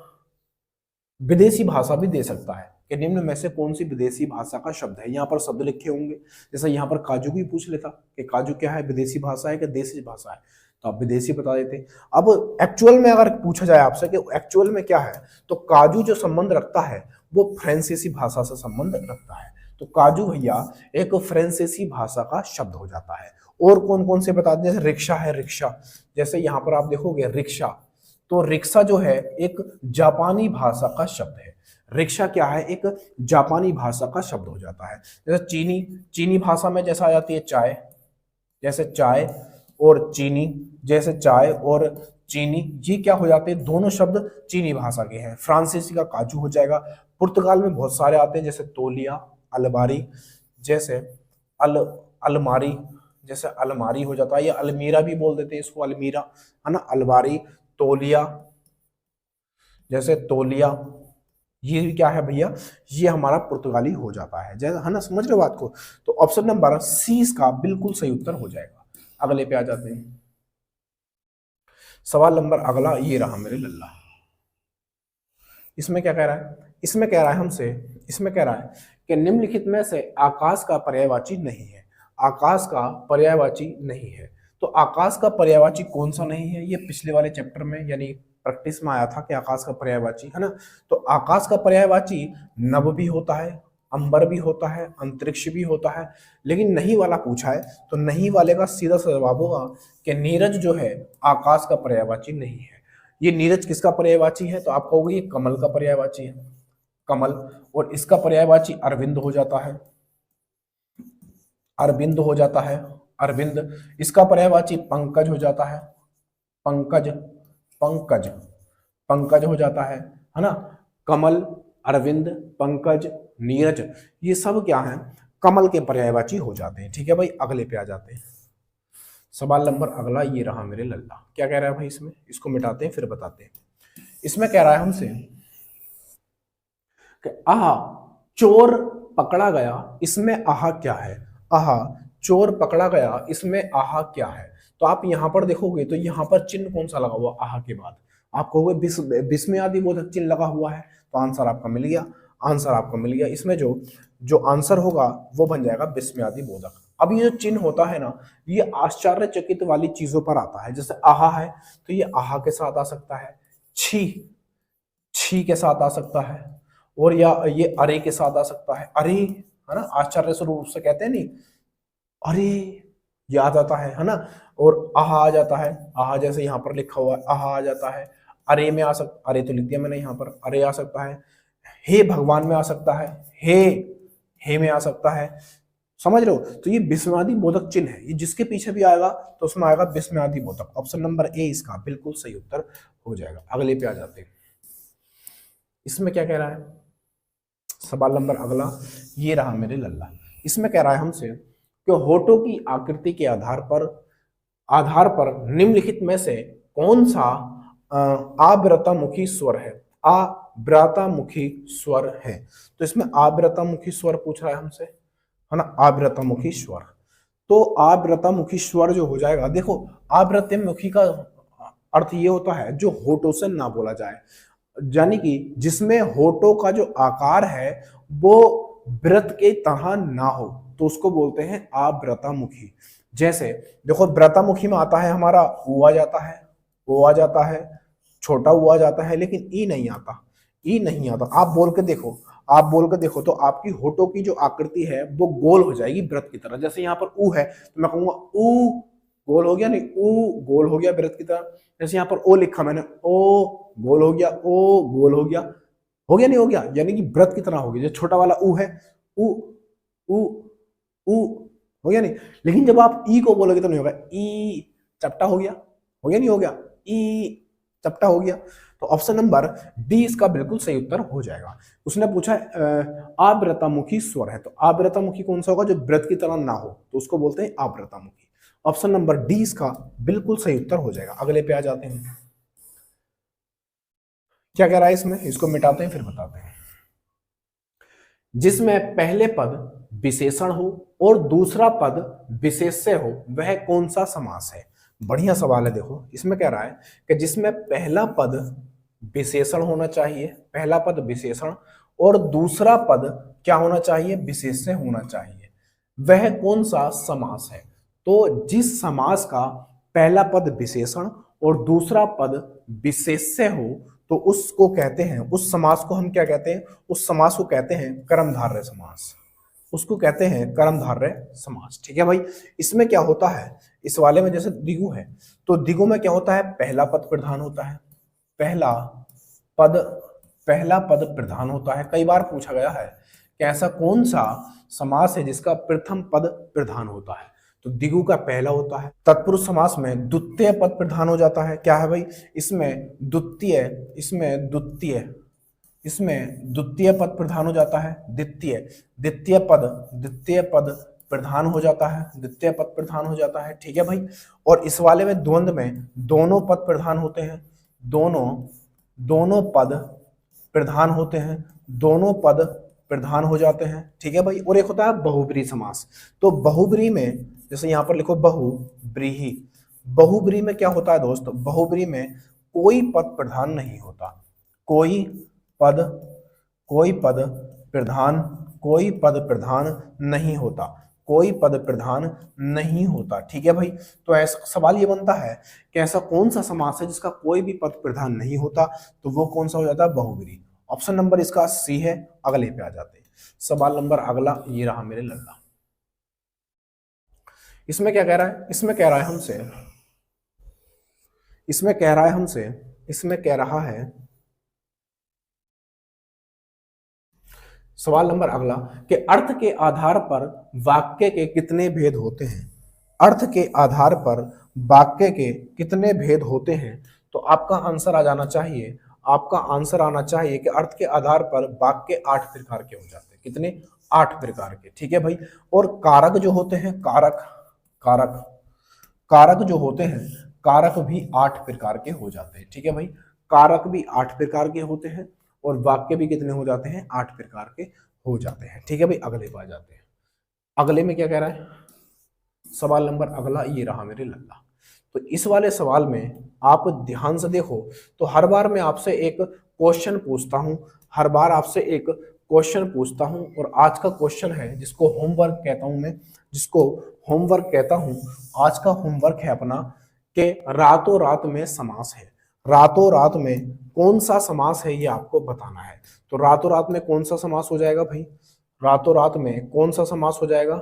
Speaker 1: विदेशी भाषा भी दे सकता है कि निम्न में से कौन सी विदेशी भाषा का शब्द है। यहाँ पर शब्द लिखे होंगे, जैसे यहाँ पर काजू भी पूछ लेता कि काजू क्या है, विदेशी भाषा है कि देसी भाषा है, तो आप विदेशी बता देते। अब एक्चुअल में अगर पूछा जाए आपसे कि एक्चुअल में क्या है, तो काजू जो संबंध रखता है वो फ्रांसीसी भाषा से संबंध रखता है। तो काजू भैया एक फ्रांसीसी भाषा का शब्द हो जाता है। और कौन कौन से बता दें, जैसे रिक्शा है, रिक्शा, जैसे यहाँ पर आप देखोगे रिक्शा, तो रिक्शा जो है एक जापानी भाषा का शब्द है। रिक्शा क्या है, एक जापानी भाषा का शब्द हो जाता है। जैसे चीनी, चीनी भाषा में जैसा आ जाती है चाय, जैसे चाय और चीनी, जैसे चाय और चीनी, ये क्या हो जाते हैं, दोनों शब्द चीनी भाषा के हैं। फ्रांसीसी का काजू हो जाएगा। पुर्तगाल में बहुत सारे आते हैं, जैसे तोलिया, अलमारी, जैसे अलमारी, जैसे अलमारी हो जाता है, या अलमीरा भी बोल देते हैं इसको, अलमीरा है ना, अलमारी, तोलिया, जैसे तोलिया, ये क्या है भैया, ये हमारा पुर्तगाली हो जाता है, जैसे है ना, समझ रहे हो बात को। तो ऑप्शन नंबर सी इसका बिल्कुल सही उत्तर हो जाएगा। अगले पे आ जाते हैं। सवाल नंबर अगला ये रहा मेरे लल्ला। इसमें क्या कह रहा है, इसमें कह रहा है हमसे, इसमें कह रहा है कि निम्नलिखित में से आकाश का पर्यायवाची नहीं है। आकाश का पर्यायवाची नहीं है। तो आकाश का पर्यायवाची कौन सा नहीं है, ये पिछले वाले चैप्टर में यानी प्रैक्टिस में आया था कि आकाश का पर्यायवाची है ना। तो आकाश का पर्यायवाची नभ भी होता है, अंबर भी होता है, अंतरिक्ष भी होता है, लेकिन नहीं वाला पूछा है तो नहीं वाले का सीधा सा जवाब होगा कि नीरज जो है आकाश का पर्यायवाची नहीं है। ये नीरज किसका पर्यायवाची है, तो आप कहोगे ये कमल का पर्यायवाची है, कमल। और इसका पर्यायवाची अरविंद हो जाता है, अरविंद हो जाता है, अरविंद। इसका पर्यायवाची पंकज हो जाता है, पंकज, पंकज, पंकज हो जाता है ना। कमल, अरविंद, पंकज, नीरज, ये सब क्या है, कमल के पर्यायवाची हो जाते हैं। ठीक है भाई, अगले पे आ जाते हैं। सवाल नंबर अगला ये रहा मेरे लल्ला। क्या कह रहा है भाई इसमें, इसको मिटाते हैं फिर बताते हैं। इसमें कह रहा है हमसे कि आहा चोर पकड़ा गया, इसमें आहा क्या है। आहा चोर पकड़ा गया, इसमें आहा क्या है। तो आप यहां पर देखोगे तो यहां पर चिन्ह कौन सा लगा हुआ आहा के बाद, आप कहोगे विस्मयादि बोधक चिन्ह लगा हुआ है। तो आंसर आपका मिल गया, आंसर आपका मिल गया। इसमें जो जो आंसर होगा वो बन जाएगा विस्मयादि बोधक। अब ये जो चिन्ह होता है ना, ये आश्चर्यचकित वाली चीजों पर आता है। जैसे आहा है तो ये आहा के साथ आ सकता है, छी, छी के साथ आ सकता है, और या ये अरे के साथ आ सकता है, अरे, है ना, आश्चर्य स्वरूप से कहते हैं नहीं, अरे याद आता है ना। और आहा आ जाता है, आहा जैसे यहाँ पर लिखा हुआ है आहा आ जाता है। अरे में आ सकता, अरे तो लिख दिया मैंने यहाँ पर, अरे आ सकता है। हे भगवान में आ सकता है, हे में आ सकता है। समझ रहे हो, तो ये विस्मयादि बोधक चिन्ह है, ये जिसके पीछे भी आएगा तो उसमें आएगा विस्मयादि बोधक। ऑप्शन नंबर ए इसका बिल्कुल सही उत्तर हो जाएगा। अगले पे आ जाते हैं। इसमें क्या कह रहा है, सवाल नंबर अगला ये रहा मेरे लल्ला। इसमें कह रहा है हमसे कि होठों की आकृति के आधार पर निम्नलिखित में से कौन सा आव्रतामुखी स्वर है, आव्रतामुखी स्वर है। तो इसमें आव्रतामुखी स्वर पूछ रहा है हमसे, है ना, आव्रतामुखी स्वर। तो आव्रतामुखी स्वर जो हो जाएगा, देखो आव्रतामुखी का अर्थ ये होता है जो होठों से ना बोला जाए, यानी कि जिसमें होठों का जो आकार है वो व्रत के तरह ना हो, तो उसको बोलते हैं आव्रतामुखी। जैसे देखो व्रतामुखी में आता है हमारा ऊ आ जाता है, ओ आ जाता है, छोटा ऊ आ जाता है, लेकिन ई नहीं आता, ई नहीं आता। आप बोल के देखो, आप बोल के देखो तो आपकी होठों की जो आकृति है वो गोल हो जाएगी व्रत की तरह। जैसे यहाँ पर ऊ है तो मैं कहूंगा ऊ, गोल हो गया, नहीं ऊ गोल हो गया व्रत की तरह। जैसे यहाँ पर ओ लिखा मैंने, ओ गोल हो गया, ओ गोल हो गया, हो गया नहीं हो गया, यानी कि व्रत की तरह हो गया। जो छोटा वाला ऊ है, ऊ ऊ ऊ, हो गया नहीं। लेकिन जब आप ई को बोलोगे तो नहीं होगा, ई चपटा हो गया, हो गया नहीं हो गया, ई चपटा हो गया। तो ऑप्शन नंबर डी इसका बिल्कुल सही उत्तर हो जाएगा। उसने पूछा आव्रतामुखी स्वर है, तो आव्रतामुखी कौन सा होगा, जो व्रत की तरह ना हो, तो उसको बोलते हैं आव्रतामुखी। ऑप्शन नंबर डी इसका बिल्कुल सही उत्तर हो जाएगा। अगले पे आ जाते हैं। क्या कह रहा है इसमें, इसको मिटाते हैं फिर बताते हैं। जिसमें पहले पद विशेषण हो और दूसरा पद विशेष्य हो वह कौन सा समास है। बढ़िया सवाल है। देखो इसमें कह रहा है कि जिसमें पहला पद विशेषण होना चाहिए, पहला पद विशेषण, और दूसरा पद क्या होना चाहिए, विशेष्य होना चाहिए, वह कौन सा समास है। तो जिस समास का पहला पद विशेषण और दूसरा पद विशेष्य हो तो उसको कहते हैं, उस समास को हम क्या कहते हैं, उस समास को कहते हैं कर्मधारय समास, उसको कहते हैं कर्मधारय समास। ठीक है भाई। इसमें क्या होता है, इस वाले में जैसे द्विगु है तो द्विगु में क्या होता है, पहला पद प्रधान होता है, पहला पद प्रधान होता है। कई बार पूछा गया है कि ऐसा कौन सा समास है जिसका प्रथम पद प्रधान होता है, तो द्विगु का पहला होता है। तत्पुरुष समास में द्वितीय पद प्रधान हो जाता है। क्या है भाई, इसमें द्वितीय पद प्रधान हो जाता है, द्वितीय पद प्रधान हो जाता है, द्वितीय पद प्रधान हो जाता है। ठीक है भाई। और इस वाले में द्वंद्व में दोनों पद प्रधान होते हैं, दोनों पद प्रधान होते हैं, दोनों पद प्रधान हो जाते हैं। ठीक है भाई। और एक होता है बहुब्रीहि समास। तो बहुब्रीहि में जैसे यहाँ पर लिखो बहुब्रीहि, बहुब्रीहि में क्या होता है दोस्त, बहुब्रीहि में कोई पद प्रधान नहीं होता, कोई पद प्रधान नहीं होता, कोई पद प्रधान नहीं होता। ठीक है भाई, तो ऐसा सवाल ये बनता है कि ऐसा कौन सा समास है जिसका कोई भी पद प्रधान नहीं होता, तो वो कौन सा हो जाता है, बहुब्रीहि। ऑप्शन नंबर इसका सी है। अगले पे आ जाते हैं। सवाल नंबर अगला ये रहा मेरे लल्ला। इसमें क्या कह रहा है, इसमें कह रहा है हमसे, इसमें कह रहा है हमसे, इसमें कह रहा है सवाल नंबर अगला कि अर्थ के आधार पर वाक्य के कितने भेद होते हैं। अर्थ के आधार पर वाक्य के कितने भेद होते हैं, तो आपका आंसर आ जाना चाहिए, आपका आंसर आना चाहिए कि अर्थ के आधार पर वाक्य 8 प्रकार के हो जाते हैं। कितने, 8 प्रकार के। ठीक है भाई, और कारक जो होते हैं, कारक कारक कारक जो होते हैं, कारक भी 8 प्रकार के हो जाते हैं। ठीक है भाई, कारक भी 8 प्रकार के होते हैं और वाक्य भी कितने हो जाते हैं, 8 प्रकार के हो जाते हैं। ठीक है भाई, अगले पे आ जाते हैं। अगले में क्या कह रहा है, सवाल नंबर अगला ये रहा मेरे लल्ला। तो इस वाले सवाल में आप ध्यान से देखो, तो हर बार मैं आपसे एक क्वेश्चन पूछता हूं, हर बार आपसे एक क्वेश्चन पूछता हूं, और आज का क्वेश्चन है जिसको होमवर्क कहता हूं मैं, जिसको होमवर्क कहता हूं, आज का होमवर्क है अपना कि रातों रात में समास है। रातों रात में कौन सा समास है ये आपको बताना है। तो रातों रात में कौन सा समास हो जाएगा भाई, रातों रात में कौन सा समास हो जाएगा,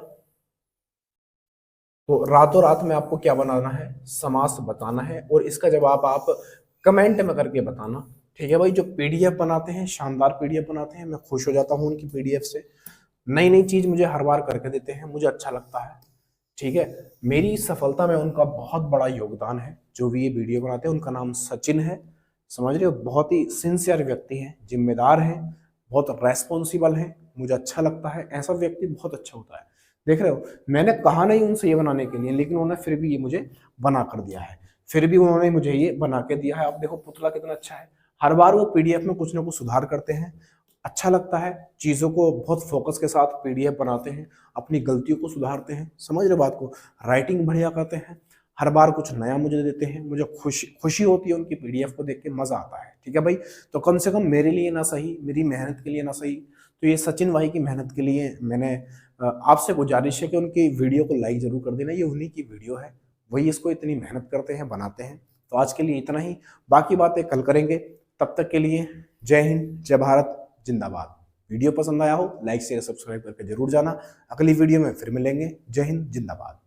Speaker 1: तो रातों रात में आपको क्या बनाना है, समास बताना है, और इसका जवाब आप कमेंट में करके बताना। ठीक है भाई, जो पीडीएफ बनाते हैं, शानदार पीडीएफ बनाते हैं, मैं खुश हो जाता हूँ उनकी पीडीएफ से। नई नई चीज मुझे हर बार करके देते हैं, मुझे अच्छा लगता है। ठीक है, मेरी सफलता में उनका बहुत बड़ा योगदान है। जो भी ये वीडियो बनाते हैं, उनका नाम सचिन है, समझ रहे हो, बहुत ही सिंसियर व्यक्ति हैं, जिम्मेदार हैं, बहुत रेस्पॉन्सिबल हैं, मुझे अच्छा लगता है। ऐसा व्यक्ति बहुत अच्छा होता है। देख रहे हो, मैंने कहा नहीं उनसे ये बनाने के लिए, लेकिन उन्होंने फिर भी ये मुझे बना कर दिया है, फिर भी उन्होंने मुझे ये बना के दिया है। आप देखो पुतला कितना अच्छा है, हर बार वो पीडीएफ में कुछ ना कुछ सुधार करते हैं, अच्छा लगता है, चीज़ों को बहुत फोकस के साथ पीडीएफ बनाते हैं, अपनी गलतियों को सुधारते हैं, समझ रहे बात को, राइटिंग बढ़िया करते हैं, हर बार कुछ नया मुझे देते हैं, मुझे खुशी होती है उनकी पीडीएफ को देख के, मजा आता है। ठीक है भाई, तो कम से कम मेरे लिए ना सही, मेरी मेहनत के लिए ना सही, तो ये सचिन भाई की मेहनत के लिए मैंने आपसे गुजारिश है कि उनकी वीडियो को लाइक जरूर कर देना। ये उन्हीं की वीडियो है, वही इसको इतनी मेहनत करते हैं, बनाते हैं। तो आज के लिए इतना ही, बाकी बातें कल करेंगे। तब तक के लिए जय हिंद, जय भारत, जिंदाबाद। वीडियो पसंद आया हो लाइक शेयर सब्सक्राइब करके जरूर जाना। अगली वीडियो में फिर मिलेंगे। जय हिंद, जिंदाबाद।